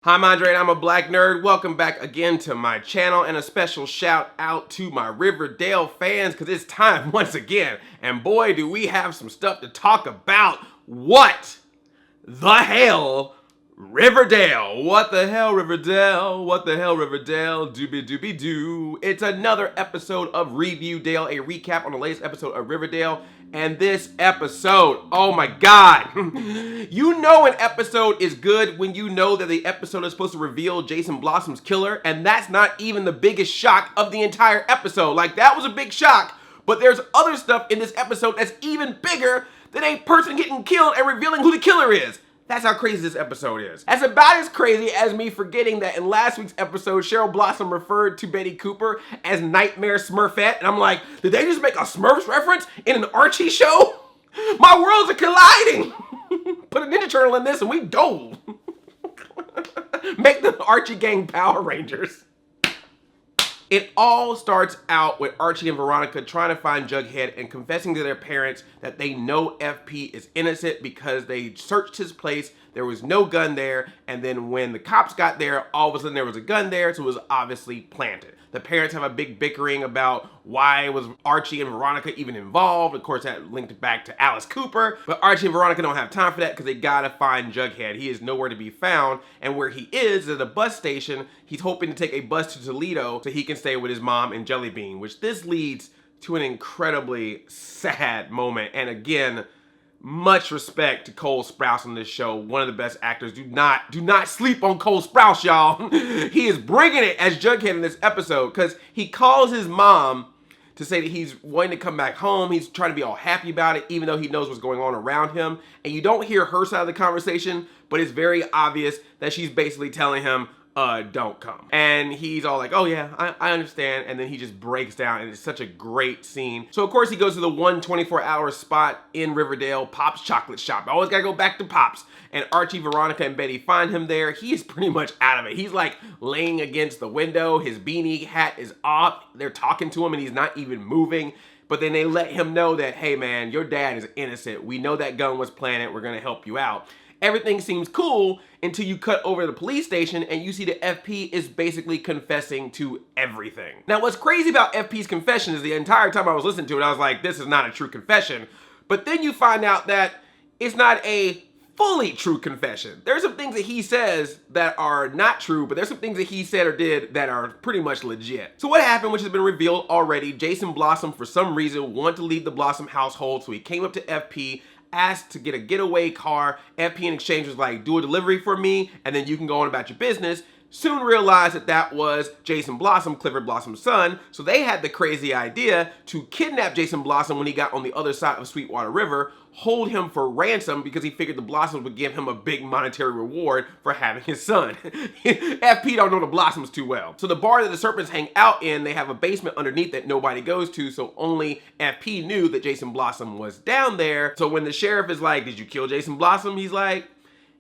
Hi, I'm Andre and I'm a black nerd. Welcome back again to my channel and a special shout out to my Riverdale fans because it's time once again. And boy, do we have some stuff to talk about. What the hell, Riverdale? What the hell, Riverdale? What the hell, Riverdale? Doobie doobie doo. It's another episode of Review Dale, a recap on the latest episode of Riverdale. And this episode, oh my god. You know an episode is good when you know that the episode is supposed to reveal Jason Blossom's killer, and that's not even the biggest shock of the entire episode. Like, that was a big shock, but there's other stuff in this episode that's even bigger than a person getting killed and revealing who the killer is. That's how crazy this episode is. That's about as crazy as me forgetting that in last week's episode, Cheryl Blossom referred to Betty Cooper as Nightmare Smurfette. And I'm like, did they just make a Smurfs reference in an Archie show? My worlds are colliding. Put a Ninja Turtle in this and we go. Make the Archie gang Power Rangers. It all starts out with Archie and Veronica trying to find Jughead and confessing to their parents that they know FP is innocent because they searched his place, there was no gun there, and then when the cops got there, all of a sudden there was a gun there, so it was obviously planted. The parents have a big bickering about why was Archie and Veronica even involved. Of course, that linked back to Alice Cooper, but Archie and Veronica don't have time for that because they gotta find Jughead. He is nowhere to be found, and where he is at a bus station. He's hoping to take a bus to Toledo so he can stay with his mom and Jellybean, which this leads to an incredibly sad moment. And again, much respect to Cole Sprouse on this show. One of the best actors. Do not sleep on Cole Sprouse, y'all. He is bringing it as Jughead in this episode because he calls his mom to say that he's wanting to come back home. He's trying to be all happy about it, even though he knows what's going on around him. And you don't hear her side of the conversation, but it's very obvious that she's basically telling him, don't come. And he's all like, oh yeah, I understand. And then he just breaks down and it's such a great scene. So of course he goes to the 124-hour spot in Riverdale, Pop's Chocolate Shop. I always gotta go back to Pop's. And Archie, Veronica, and Betty find him there. He is pretty much out of it. He's like laying against the window. His beanie hat is off. They're talking to him and he's not even moving. But then they let him know that, hey man, your dad is innocent. We know that gun was planted. We're gonna help you out. Everything seems cool until you cut over to the police station and you see that FP is basically confessing to everything. Now, what's crazy about FP's confession is the entire time I was listening to it, I was like, this is not a true confession. But then you find out that it's not a fully true confession. There's some things that he says that are not true, but there's some things that he said or did that are pretty much legit. So what happened, which has been revealed already, Jason Blossom, for some reason, wanted to leave the Blossom household, so he came up to FP, asked to get a getaway car. FP in exchange was like, do a delivery for me, and then you can go on about your business. Soon realized that that was Jason Blossom, Clifford Blossom's son, so they had the crazy idea to kidnap Jason Blossom when he got on the other side of Sweetwater River, hold him for ransom because he figured the Blossoms would give him a big monetary reward for having his son. FP don't know the Blossoms too well. So the bar that the Serpents hang out in, they have a basement underneath that nobody goes to, so only FP knew that Jason Blossom was down there. So when the sheriff is like, did you kill Jason Blossom? He's like,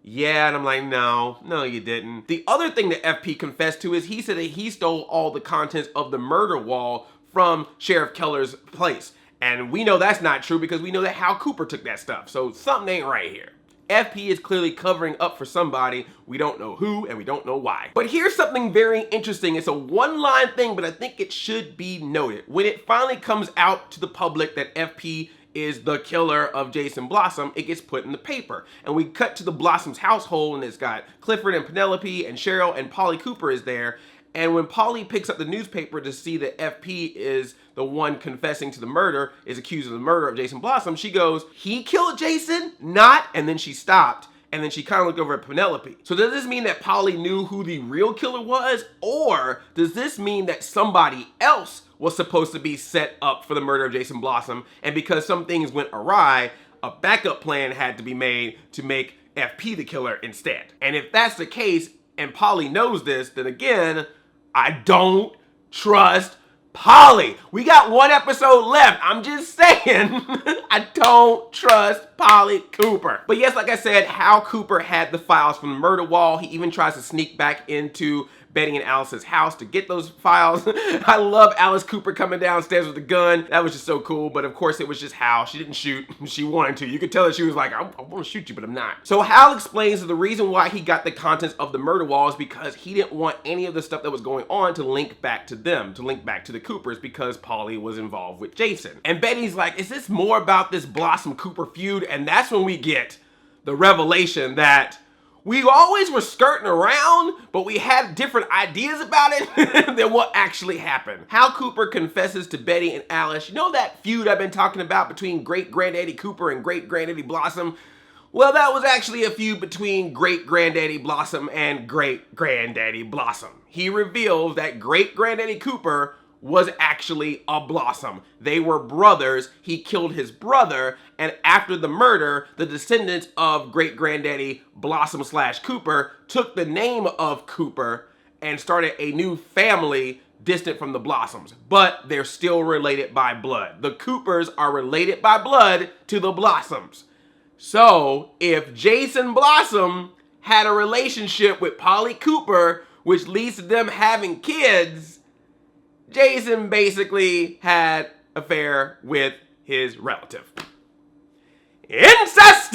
yeah, and I'm like, no, you didn't. The other thing that FP confessed to is he said that he stole all the contents of the murder wall from Sheriff Keller's place. And we know that's not true because we know that Hal Cooper took that stuff. So something ain't right here. FP is clearly covering up for somebody. We don't know who and we don't know why. But here's something very interesting. It's a one-line thing, but I think it should be noted. When it finally comes out to the public that FP is the killer of Jason Blossom, it gets put in the paper. And we cut to the Blossom's household and it's got Clifford and Penelope and Cheryl and Polly Cooper is there. And when Polly picks up the newspaper to see that FP is the one confessing to the murder, is accused of the murder of Jason Blossom, she goes, he killed Jason? Not? And then she stopped. And then she kind of looked over at Penelope. So does this mean that Polly knew who the real killer was? Or does this mean that somebody else was supposed to be set up for the murder of Jason Blossom, and because some things went awry, a backup plan had to be made to make FP the killer instead? And if that's the case, and Polly knows this, then again, I don't trust Polly. We got one episode left. I'm just saying, I don't trust Polly Cooper. But yes, like I said, Hal Cooper had the files from the murder wall. He even tries to sneak back into Betty and Alice's house to get those files. I love Alice Cooper coming downstairs with a gun. That was just so cool. But of course, it was just Hal. She didn't shoot. She wanted to. You could tell that she was like, I want to shoot you, but I'm not. So Hal explains that the reason why he got the contents of the murder wall is because he didn't want any of the stuff that was going on to link back to them, to link back to the Coopers, because Polly was involved with Jason. And Betty's like, is this more about this Blossom Cooper feud? And that's when we get the revelation that we always were skirting around, but we had different ideas about it than what actually happened. Hal Cooper confesses to Betty and Alice, you know that feud I've been talking about between great-granddaddy Cooper and great-granddaddy Blossom? Well, that was actually a feud between great-granddaddy Blossom and great-granddaddy Blossom. He reveals that great-granddaddy Cooper was actually a Blossom. They were brothers. He killed his brother, and after the murder, the descendants of great-granddaddy Blossom / Cooper took the name of Cooper and started a new family distant from the Blossoms, but they're still related by blood. The Coopers are related by blood to the Blossoms. So if Jason Blossom had a relationship with Polly Cooper, which leads to them having kids, Jason basically had an affair with his relative. Incest!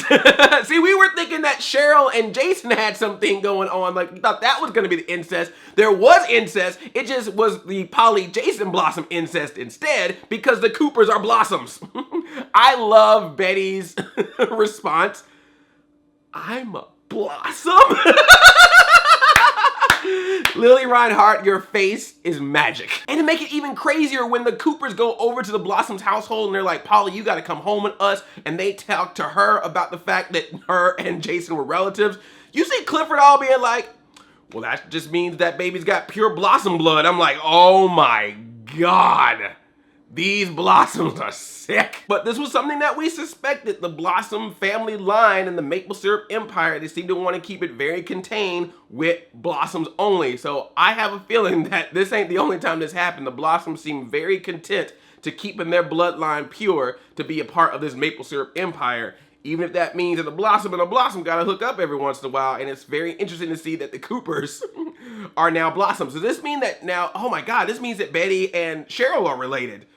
See, we were thinking that Cheryl and Jason had something going on. Like, we thought that was going to be the incest. There was incest. It just was the Polly-Jason Blossom incest instead, because the Coopers are Blossoms. I love Betty's response. I'm a Blossom? Lily Reinhart, your face is magic. And to make it even crazier, when the Coopers go over to the Blossoms household and they're like, Polly, you gotta come home with us, and they talk to her about the fact that her and Jason were relatives, you see Clifford all being like, well, that just means that baby's got pure Blossom blood. I'm like, oh my God. These Blossoms are sick. But this was something that we suspected. The Blossom family line and the maple syrup empire, they seem to want to keep it very contained with Blossoms only. So I have a feeling that this ain't the only time this happened. The Blossoms seem very content to keeping their bloodline pure to be a part of this maple syrup empire. Even if that means that a Blossom and a Blossom gotta hook up every once in a while. And it's very interesting to see that the Coopers are now Blossoms. Does this mean that now, oh my God, this means that Betty and Cheryl are related?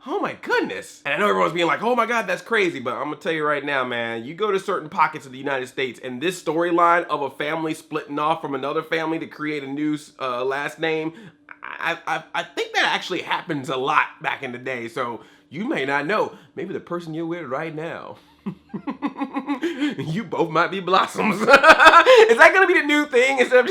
Oh my goodness. And I know everyone's being like, oh my God, that's crazy. But I'm gonna tell you right now, man, you go to certain pockets of the United States and this storyline of a family splitting off from another family to create a new last name, I think that actually happens a lot back in the day. So you may not know. Maybe the person you're with right now, you both might be Blossoms. Is that gonna be the new thing? Instead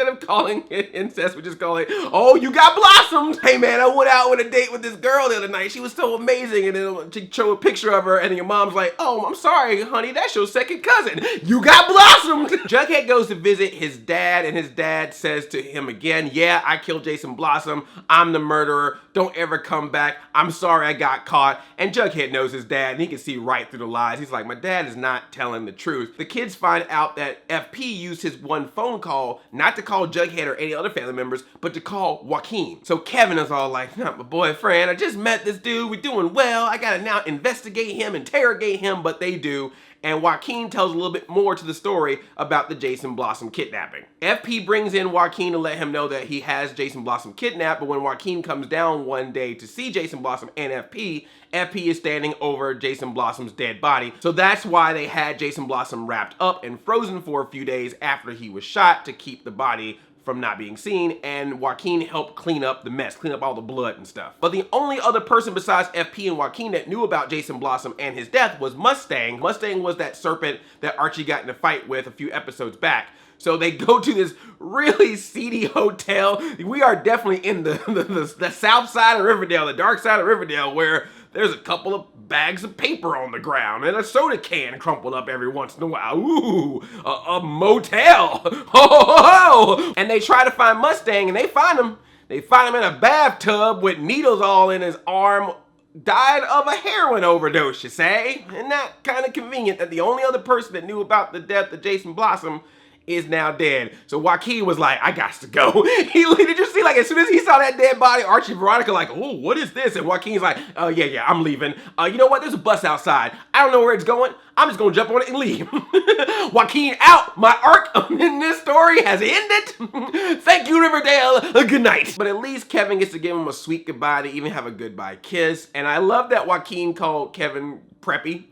of calling it incest, we just call it, oh, you got blossoms. Hey man, I went out on a date with this girl the other night. She was so amazing. And then she show a picture of her and then your mom's like, oh, I'm sorry, honey, that's your second cousin. You got blossoms. Jughead goes to visit his dad and his dad says to him again, yeah, I killed Jason Blossom. I'm the murderer. Don't ever come back. I'm sorry I got caught. And Jughead knows his dad and he can see right through the lies. He's like, my dad is not telling the truth. The kids find out that FP used his one phone call not to call Jughead or any other family members, but to call Joaquin. So Kevin is all like, not my boyfriend. I just met this dude. We're doing well. I gotta now investigate him, interrogate him, but they do. And Joaquin tells a little bit more to the story about the Jason Blossom kidnapping. FP brings in Joaquin to let him know that he has Jason Blossom kidnapped, but when Joaquin comes down one day to see Jason Blossom and FP is standing over Jason Blossom's dead body. So that's why they had Jason Blossom wrapped up and frozen for a few days after he was shot to keep the body from not being seen, and Joaquin helped clean up the mess, clean up all the blood and stuff. But the only other person besides FP and Joaquin that knew about Jason Blossom and his death was Mustang. Mustang was that serpent that Archie got in a fight with a few episodes back. So they go to this really seedy hotel. We are definitely in the south side of Riverdale, the dark side of Riverdale, where there's a couple of bags of paper on the ground and a soda can crumpled up every once in a while. Ooh, a motel. Ho, ho, ho. And they try to find Mustang and they find him. They find him in a bathtub with needles all in his arm. Died of a heroin overdose, you say? Isn't that kind of convenient that the only other person that knew about the death of Jason Blossom is now dead. So Joaquin was like, I got to go. Did you see, like, as soon as he saw that dead body, Archie and Veronica like, oh, what is this? And Joaquin's like, yeah, I'm leaving. You know what? There's a bus outside. I don't know where it's going. I'm just gonna jump on it and leave. Joaquin out. My arc in this story has ended. Thank you, Riverdale. Good night. But at least Kevin gets to give him a sweet goodbye. They even have a goodbye kiss. And I love that Joaquin called Kevin preppy.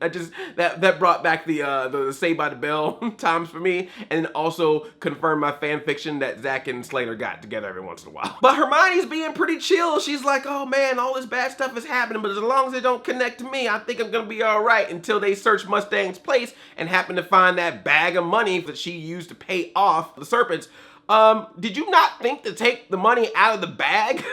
That brought back the Saved by the Bell times for me, and also confirmed my fan fiction that Zach and Slater got together every once in a while. But Hermione's being pretty chill. She's like, oh man, all this bad stuff is happening, but as long as they don't connect to me, I think I'm gonna be all right, until they search Mustang's place and happen to find that bag of money that she used to pay off the Serpents. Did you not think to take the money out of the bag?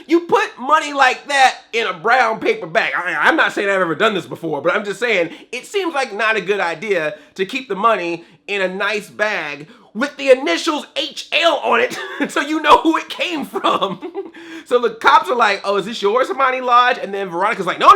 you put money like that in a brown paper bag. I'm not saying I've ever done this before, but I'm just saying it seems like not a good idea to keep the money in a nice bag with the initials HL on it so you know who it came from. So the cops are like, oh, is this yours, Hermione Lodge? And then Veronica's like, no,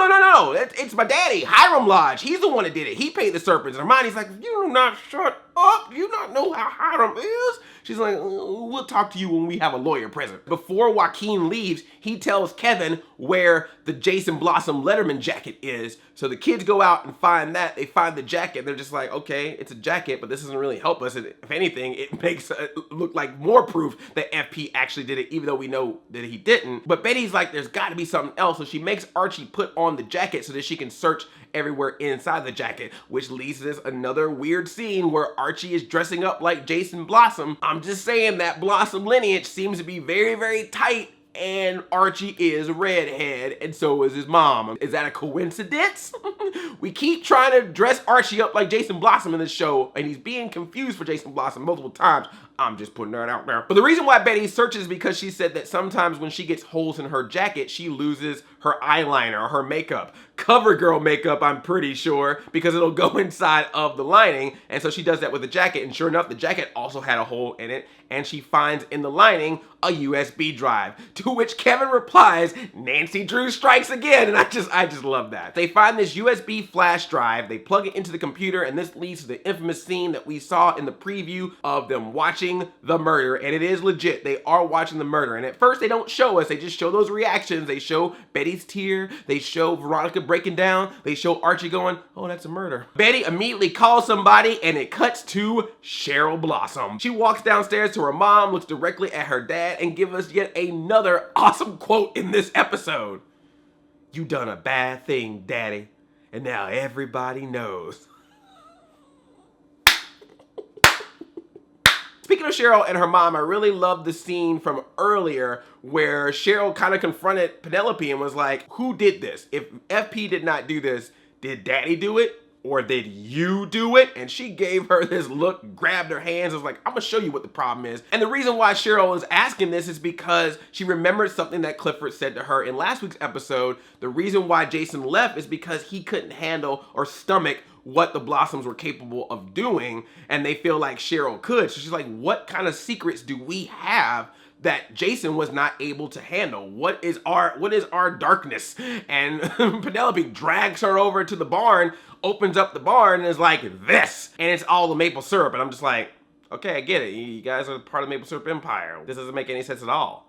it's my daddy, Hiram Lodge. He's the one that did it. He paid the Serpents. And Hermione's like, you do not shut up. You not know how Hiram is? She's like, we'll talk to you when we have a lawyer present. Before Joaquin leaves, he tells Kevin where the Jason Blossom Letterman jacket is. So the kids go out and find that. They find the jacket. They're just like, okay, it's a jacket, but this doesn't really help us. If anything, it makes it look like more proof that FP actually did it, even though we know that he didn't. But Betty's like, there's got to be something else. So she makes Archie put on the jacket so that she can search everywhere inside the jacket, which leads to this another weird scene where Archie is dressing up like Jason Blossom. I'm just saying that Blossom lineage seems to be very, very tight, and Archie is a redhead, and so is his mom. Is that a coincidence? We keep trying to dress Archie up like Jason Blossom in this show, and he's being confused for Jason Blossom multiple times. I'm just putting that out there. But the reason why Betty searches is because she said that sometimes when she gets holes in her jacket, she loses her eyeliner or her makeup. CoverGirl makeup, I'm pretty sure, because it'll go inside of the lining. And so she does that with the jacket, and sure enough, the jacket also had a hole in it, and she finds in the lining a USB drive, to which Kevin replies, Nancy Drew strikes again, and I just love that. They find this USB flash drive, they plug it into the computer, and this leads to the infamous scene that we saw in the preview of them watching the murder, and it is legit. They are watching the murder, and at first they don't show us, they just show those reactions. They show Betty's tear, they show Veronica breaking down, they show Archie going, oh, that's a murder. Betty immediately calls somebody, and it cuts to Cheryl Blossom. She walks downstairs to her mom, looks directly at her dad, and gives us yet another awesome quote in this episode. You done a bad thing, Daddy, and now everybody knows. Speaking of Cheryl and her mom, I really love the scene from earlier where Cheryl kind of confronted Penelope and was like, who did this? If FP did not do this, did Daddy do it? Or did you do it? And she gave her this look, grabbed her hands, was like, I'm gonna show you what the problem is. And the reason why Cheryl is asking this is because she remembered something that Clifford said to her in last week's episode. The reason why Jason left is because he couldn't handle or stomach what the Blossoms were capable of doing, and they feel like Cheryl could. So she's like, what kind of secrets do we have that Jason was not able to handle? What is our darkness? And Penelope drags her over to the barn, opens up the barn, and is like, this, and it's all the maple syrup. And I'm just like, okay, I get it. You guys are part of the Maple Syrup Empire. This doesn't make any sense at all.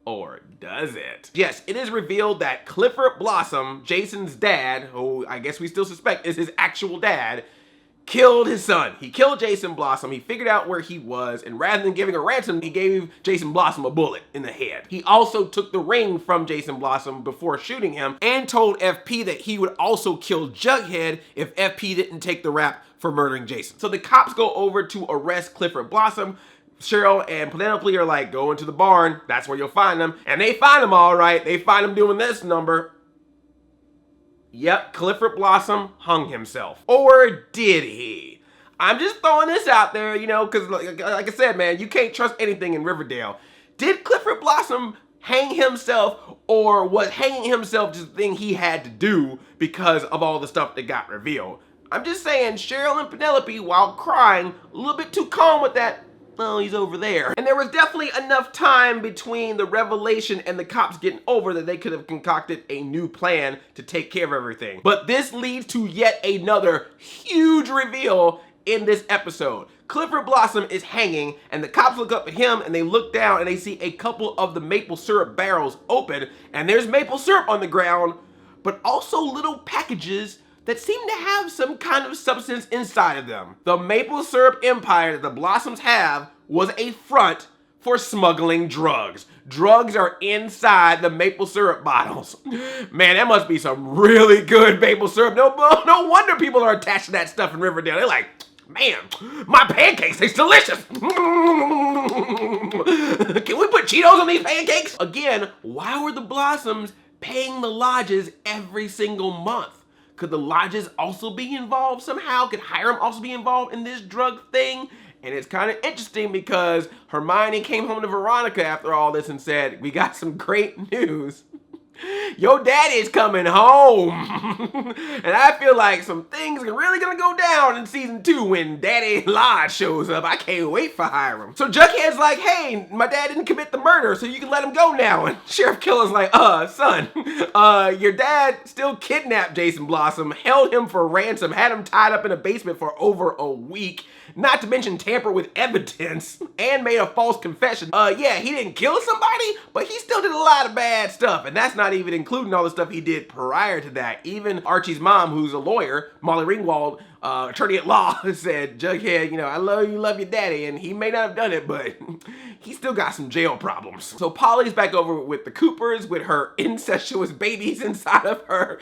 Or does it? Yes, it is revealed that Clifford Blossom, Jason's dad, who I guess we still suspect is his actual dad, killed his son. He killed Jason Blossom. He figured out where he was, and rather than giving a ransom, he gave Jason Blossom a bullet in the head. He also took the ring from Jason Blossom before shooting him, and told FP that he would also kill Jughead if FP didn't take the rap for murdering Jason. So the cops go over to arrest Clifford Blossom. Cheryl and Penelope are like, go into the barn, that's where you'll find them. And they find him all right. They find him doing this number. Yep, Clifford Blossom hung himself. Or did he? I'm just throwing this out there, you know, because like I said, man, you can't trust anything in Riverdale. Did Clifford Blossom hang himself, or was hanging himself just the thing he had to do because of all the stuff that got revealed? I'm just saying, Cheryl and Penelope, while crying, a little bit too calm with that, oh, he's over there. And there was definitely enough time between the revelation and the cops getting over that they could have concocted a new plan to take care of everything. But this leads to yet another huge reveal in this episode. Clifford Blossom is hanging, and the cops look up at him, and they look down, and they see a couple of the maple syrup barrels open, and there's maple syrup on the ground, but also little packages that seem to have some kind of substance inside of them. The maple syrup empire that the Blossoms have was a front for smuggling drugs. Drugs are inside the maple syrup bottles. Man, that must be some really good maple syrup. No wonder people are attached to that stuff in Riverdale. They're like, man, my pancakes taste delicious. Can we put Cheetos on these pancakes? Again, why were the Blossoms paying the lodges every single month? Could the lodges also be involved somehow? Could Hiram also be involved in this drug thing? And it's kind of interesting because Hermione came home to Veronica after all this and said, we got some great news. Your daddy's coming home. And I feel like some things are really gonna go down in season 2 when Daddy Lodge shows up. I can't wait for Hiram. So Jughead's like, hey, my dad didn't commit the murder, so you can let him go now. And Sheriff Killer's like, son, your dad still kidnapped Jason Blossom, held him for ransom, had him tied up in a basement for over a week, not to mention tampered with evidence, and made a false confession. Yeah, he didn't kill somebody, but he still did a lot of bad stuff, and that's not even including all the stuff he did prior to that. Even Archie's mom, who's a lawyer, Molly Ringwald, attorney at law, said, Jughead, I love your daddy, and he may not have done it, but he still got some jail problems. So Polly's back over with the Coopers with her incestuous babies inside of her.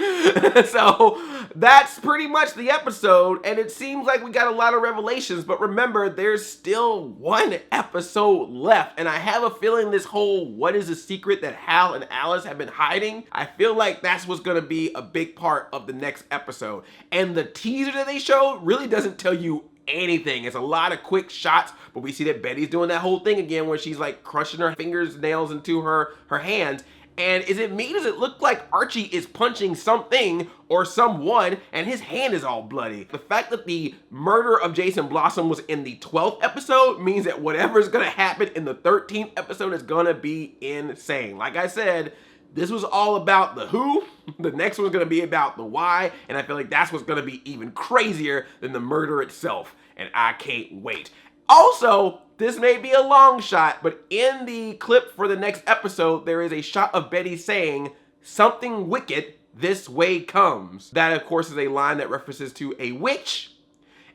So that's pretty much the episode, and it seems like we got a lot of revelations, but remember, there's still one episode left, and I have a feeling this whole what is the secret that Hal and Alice have been hiding, I feel like that's what's gonna be a big part of the next episode. And the teaser that they showed really doesn't tell you anything. It's a lot of quick shots, but we see that Betty's doing that whole thing again where she's like crushing her fingers, nails into her hands. And is it me? Does it look like Archie is punching something or someone and his hand is all bloody? The fact that the murder of Jason Blossom was in the 12th episode means that whatever's gonna happen in the 13th episode is gonna be insane. Like I said, this was all about the who, the next one's gonna be about the why, and I feel like that's what's gonna be even crazier than the murder itself, and I can't wait. Also, this may be a long shot, but in the clip for the next episode, there is a shot of Betty saying, something wicked this way comes. That, of course, is a line that references to a witch,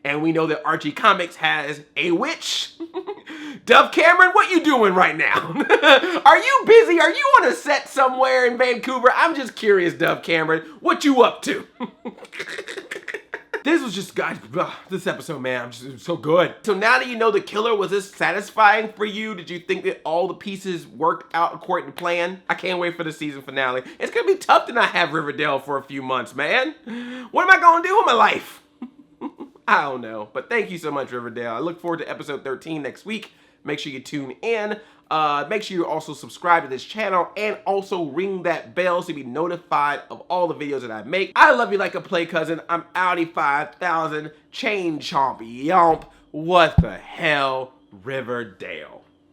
and we know that Archie Comics has a witch. Dove Cameron, what you doing right now? Are you busy? Are you on a set somewhere in Vancouver? I'm just curious, Dove Cameron, what you up to? This was just, guys, this episode, man, so good. So now that you know the killer, was this satisfying for you? Did you think that all the pieces worked out according to plan? I can't wait for the season finale. It's gonna be tough to not have Riverdale for a few months, man. What am I gonna do with my life? I don't know, but thank you so much, Riverdale. I look forward to episode 13 next week. Make sure you tune in. Make sure you also subscribe to this channel and also ring that bell so you be notified of all the videos that I make. I love you like a play cousin. I'm Audi 5000, chain chomp yomp. What the hell, Riverdale?